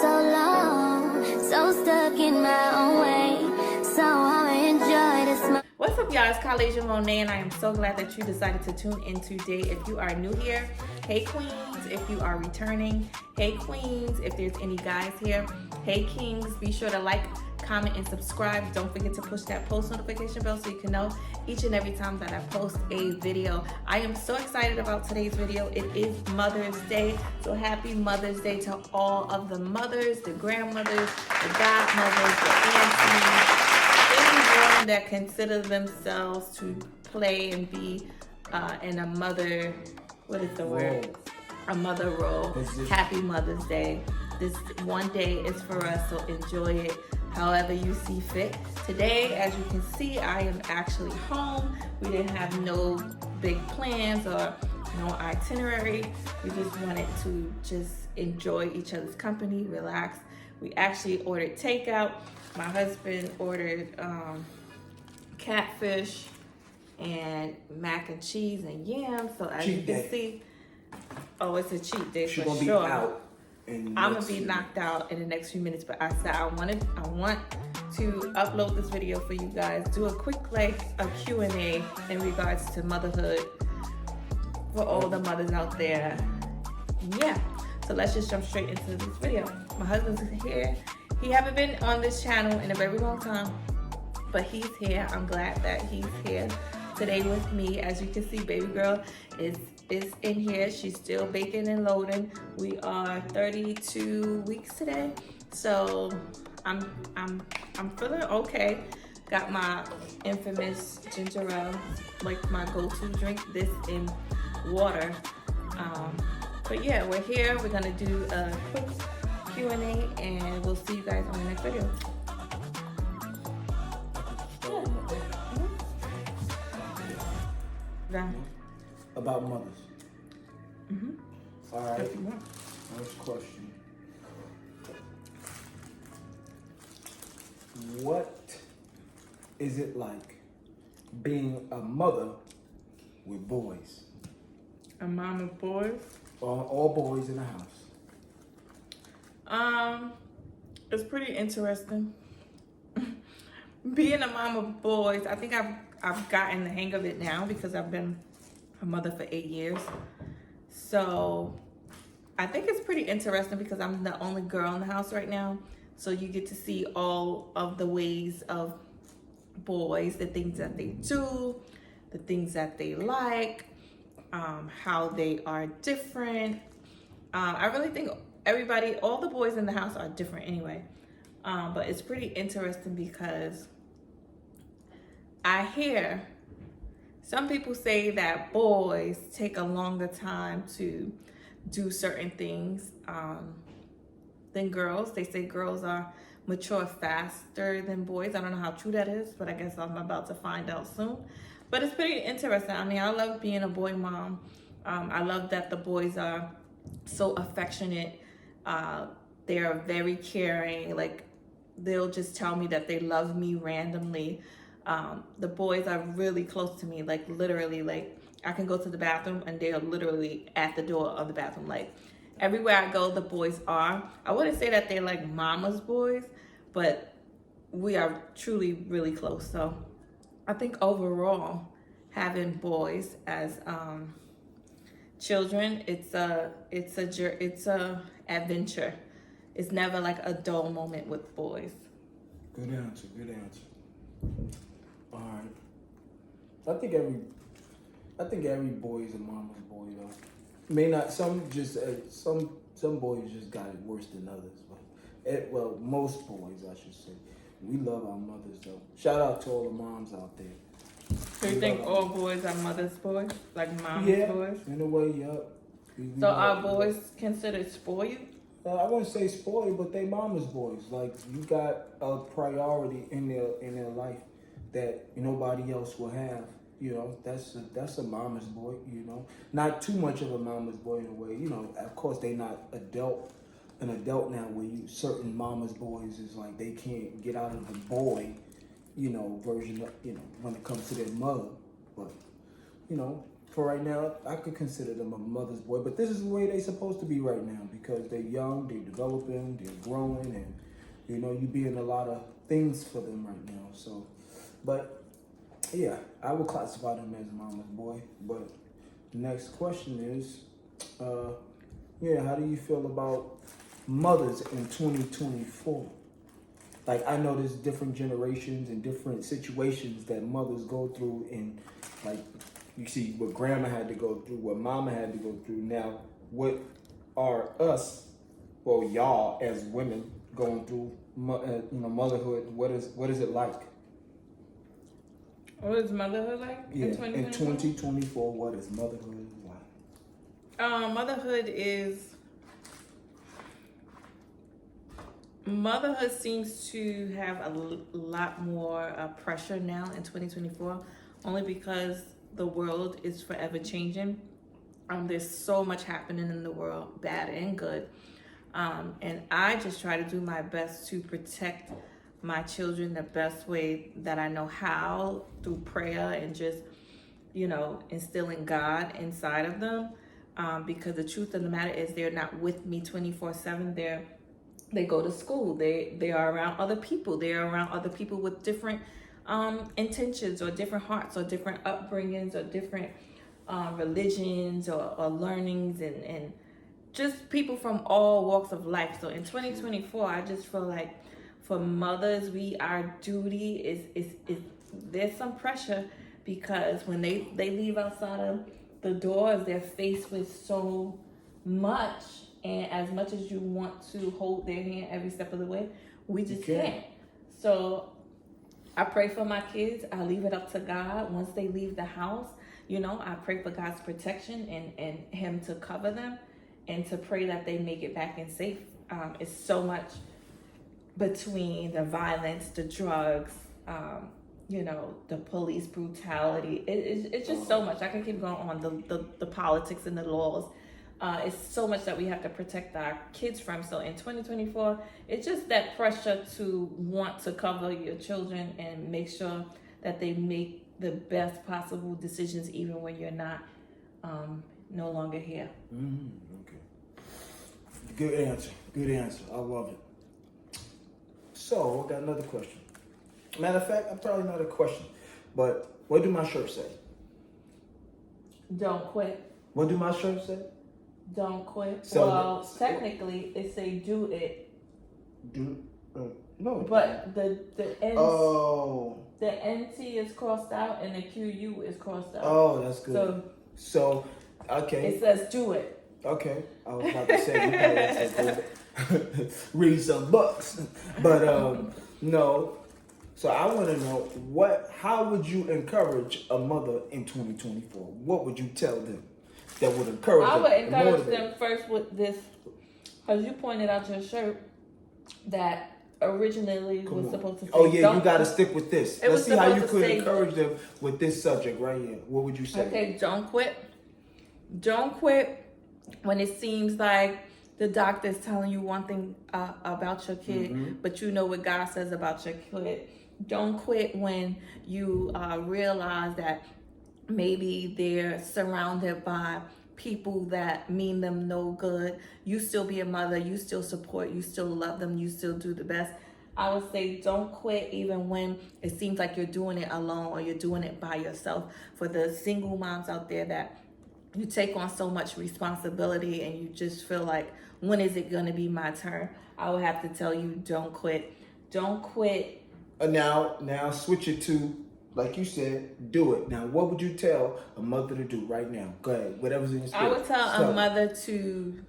so long, so stuck in my own way. So I'ma enjoy this moment. What's up, y'all? It's Kalasia Monet, and I am so glad that you decided to tune in today. If you are new here, hey queens. If you are returning, hey queens. If there's any guys here, hey kings. Be sure to like, comment, and subscribe. Don't forget to push that post notification bell so you can know each and every time that I post a video. I am so excited about today's video. It is Mother's Day, so happy Mother's Day to all of the mothers, the grandmothers, the godmothers, the aunties, anyone that consider themselves to play and be in a mother, what is the word? A mother role. Happy Mother's Day. This one day is for us, so enjoy it however you see fit. Today, as you can see, I am actually home. We didn't have no big plans or no itinerary. We just wanted to just enjoy each other's company, relax. We actually ordered takeout. My husband ordered catfish and mac and cheese and yams. So as you can see, oh, it's a cheat day for sure. I'm gonna be knocked out in the next few minutes, but I said I want to upload this video for you guys. Do a quick a Q&A in regards to motherhood for all the mothers out there. Yeah, so let's just jump straight into this video. My husband's here. He haven't been on this channel in a very long time, but he's here. I'm glad that he's here today with me. As you can see, baby girl is in here. She's still baking and loading. We are 32 weeks today, so I'm feeling okay. Got my infamous ginger ale, like my go-to drink. This in water. But yeah, we're here. We're gonna do a quick Q&A, and we'll see you guys on the next video. Yeah. About mothers. Mm-hmm. All right. First question. What is it like being a mother with boys? A mom of boys? All boys in the house. It's pretty interesting. Being a mom of boys, I think I've gotten the hang of it now because I've been a mother for 8 years. So I think it's pretty interesting because I'm the only girl in the house right now. So you get to see all of the ways of boys, the things that they do, the things that they like, how they are different. I really think all the boys in the house are different anyway. But it's pretty interesting because I hear some people say that boys take a longer time to do certain things than girls. They say girls are mature faster than boys. I don't know how true that is, but I guess I'm about to find out soon. But it's pretty interesting. I mean, I love being a boy mom. I love that the boys are so affectionate. They are very caring. Like, they'll just tell me that they love me randomly. The boys are really close to me, like literally, like I can go to the bathroom and they're literally at the door of the bathroom. Like everywhere I go, the boys are. I wouldn't say that they're like mama's boys, but we are truly really close. So I think overall, having boys as children, it's a adventure. It's never like a dull moment with boys. Good answer. All right. I think every boy is a mama's boy though. May not, some boys just got it worse than others, but most boys, I should say. We love our mothers though. Shout out to all the moms out there. So you think all boys are mother's boys, like mom's boys? In a way, yeah. So are boys considered spoiled? I wouldn't say spoiled, but they mama's boys. Like, you got a priority in their life that nobody else will have. You know, that's a mama's boy. You know, not too much of a mama's boy in a way. You know, of course they not an adult now. Where certain mama's boys is like they can't get out of the boy, version of, when it comes to their mother. But for right now, I could consider them a mother's boy, but this is the way they're supposed to be right now because they're young, they're developing, they're growing, and you know, you being a lot of things for them right now. So, but yeah, I would classify them as mama's boy. But the next question is, how do you feel about mothers in 2024? Like, I know there's different generations and different situations that mothers go through, and like, you see what grandma had to go through, what mama had to go through. Now, what are us, well, y'all as women going through, motherhood? What is it like? What is motherhood like Yeah, in 2024, what is motherhood like? Motherhood seems to have a lot more pressure now in 2024, only because the world is forever changing. There's so much happening in the world, bad and good. And I just try to do my best to protect my children the best way that I know how, through prayer and just, instilling God inside of them. Because the truth of the matter is they're not with me 24/7. They go to school. They are around other people. They're around other people with different intentions or different hearts or different upbringings or different religions or learnings and just people from all walks of life. So in 2024, I just feel like for mothers, our duty is there's some pressure because when they leave outside of the doors, they're faced with so much. And as much as you want to hold their hand every step of the way, we just can't. So I pray for my kids. I leave it up to God. Once they leave the house, I pray for God's protection and him to cover them and to pray that they make it back in safe. It's so much between the violence, the drugs, the police brutality. It's just so much. I can keep going on the politics and the laws. It's so much that we have to protect our kids from. So in 2024, it's just that pressure to want to cover your children and make sure that they make the best possible decisions, even when you're not no longer here. Okay. Good answer. I love it. So I got another question. Matter of fact, probably not a question, but what do my shirts say? Don't quit. What do my shirts say? Don't quit. So technically, it say do it. No. But the N. Oh. The NT is crossed out and the QU is crossed out. Oh, that's good. So okay. It says do it. Okay. I was about to say you probably read some books, but no. So I want to know how would you encourage a mother in 2024? What would you tell them that would encourage them? I would encourage them first with this, because you pointed out your shirt that originally was supposed to say. Oh yeah, you got to stick with this. Let's see how you could encourage them with this subject right here. What would you say? Okay, don't quit. Don't quit when it seems like the doctor's telling you one thing about your kid, but you know what God says about your kid. Don't quit when you realize that maybe they're surrounded by people that mean them no good. You still be a mother, you still support, you still love them, you still do the best. I would say don't quit even when it seems like you're doing it alone or you're doing it by yourself. For the single moms out there that you take on so much responsibility and you just feel like, when is it going to be my turn? I would have to tell you, don't quit. Don't quit. Now switch it to, like you said, do it. Now, what would you tell a mother to do right now? Go ahead. Whatever's in your spirit. I would tell a mother to,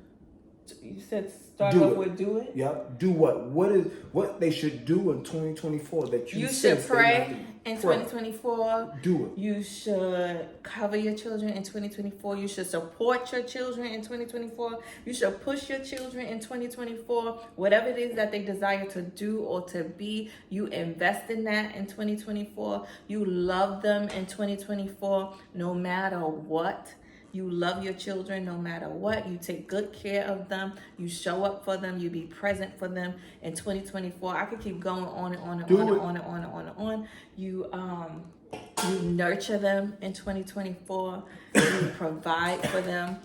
you said start off with do it? Yep. Do what? What they should do in 2024 that you should pray in 2024. Do it. You should cover your children in 2024. You should support your children in 2024. You should push your children in 2024. Whatever it is that they desire to do or to be, you invest in that in 2024. You love them in 2024 no matter what. You love your children no matter what. You take good care of them. You show up for them. You be present for them in 2024. I could keep going on and on and on and on and on and on and on. You you nurture them in 2024. You provide for them.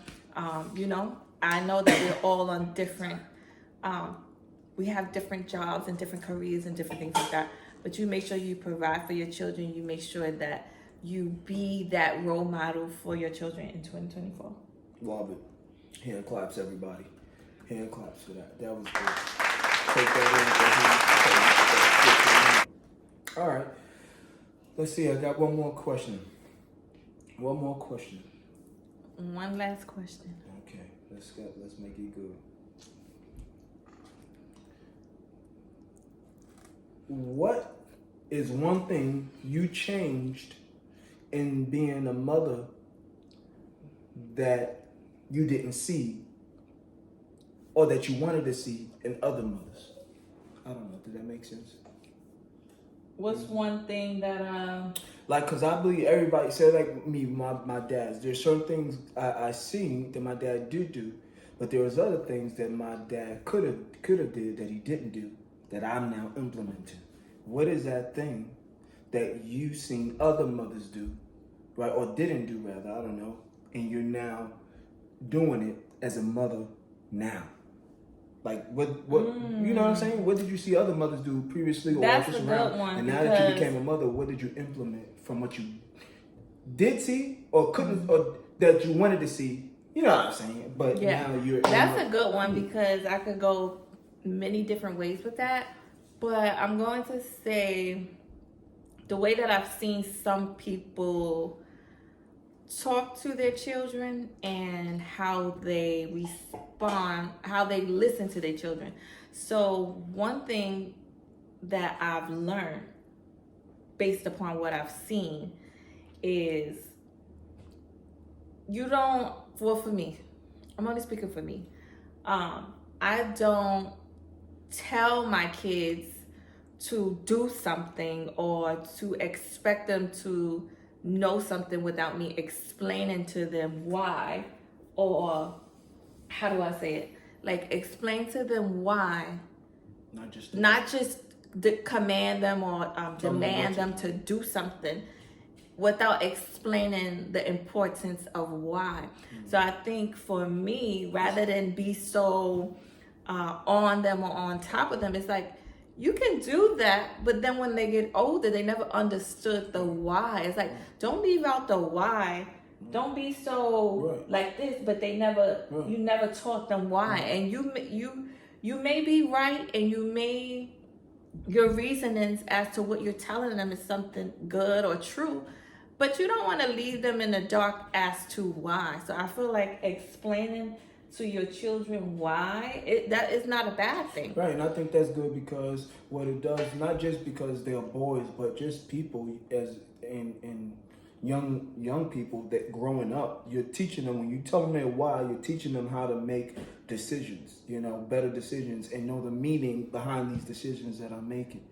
You know, I know that we're all on different, we have different jobs and different careers and different things like that. But you make sure you provide for your children. You make sure that you be that role model for your children in 2024. Love it. Hand claps, everybody. Hand claps for that. That was good. Take that in. All right. Let's see. I got one more question. One last question. Okay. Let's make it good. What is one thing you changed in being a mother that you didn't see or that you wanted to see in other mothers? I don't know. Did that make sense? What's one thing that like, because I believe everybody said, like me, my dad's, there's certain things I seen that my dad do, but there was other things that my dad could have did that he didn't do that I'm now implementing. What is that thing that you've seen other mothers do, right, or didn't do rather, I don't know, and you're now doing it as a mother now? Like, what you know what I'm saying? What did you see other mothers do previously, or That's just a around? good one, And now that you became a mother, what did you implement from what you did see or couldn't, or that you wanted to see? You know what I'm saying? But now you're. That's a good one, because I could go many different ways with that. But I'm going to say the way that I've seen some people talk to their children and how they respond, how they listen to their children. So one thing that I've learned based upon what I've seen is you don't, well, for me, I'm only speaking for me. I don't tell my kids to do something or to expect them to know something without me explaining to them why, or how do I say it? Like, explain to them why, not just command them or demand them to do something without explaining the importance of why. So I think for me, rather than be so on them or on top of them, it's like, you can do that, but then when they get older, they never understood the why. It's like, don't leave out the why. Don't be so like this, but they never, you never taught them why. And you may be right, and your reasonings as to what you're telling them is something good or true, but you don't want to leave them in the dark as to why. So I feel like explaining to your children why, that is not a bad thing. Right, and I think that's good, because what it does, not just because they're boys, but just people as in young people that growing up, you're teaching them, when you tell them their why, you're teaching them how to make decisions, better decisions, and know the meaning behind these decisions that I'm making,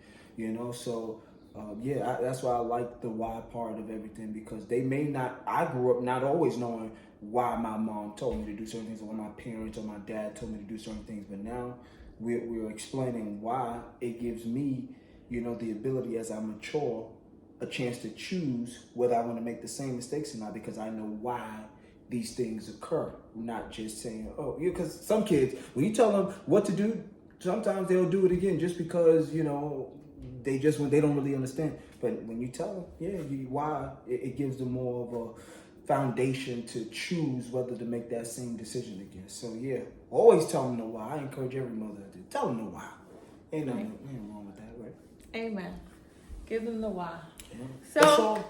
so that's why I like the why part of everything, because they may not, I grew up not always knowing why my mom told me to do certain things, or why my parents or my dad told me to do certain things, but now we're explaining why. It gives me, the ability as I mature, a chance to choose whether I want to make the same mistakes or not, because I know why these things occur. Not just saying, because some kids, when you tell them what to do, sometimes they'll do it again just because, when they don't really understand. But when you tell them, why, it gives them more of a foundation to choose whether to make that same decision again. So always tell them the why. I encourage every mother to tell them the why. Ain't nothing wrong with that, right? Amen. Give them the why. Yeah. So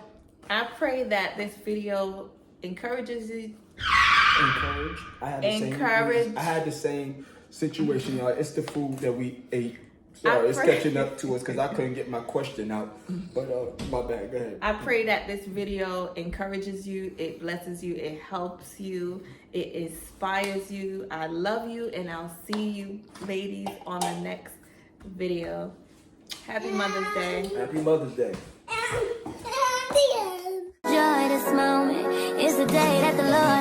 I pray that this video encourages you. Encourage. I had the same situation, y'all. It's the food that we ate. Sorry, it's catching up to us because I couldn't get my question out. But my bad, go ahead. I pray that this video encourages you, it blesses you, it helps you, it inspires you. I love you, and I'll see you ladies on the next video. Happy Mother's Day. Happy Mother's Day. Joy this moment is the day that the Lord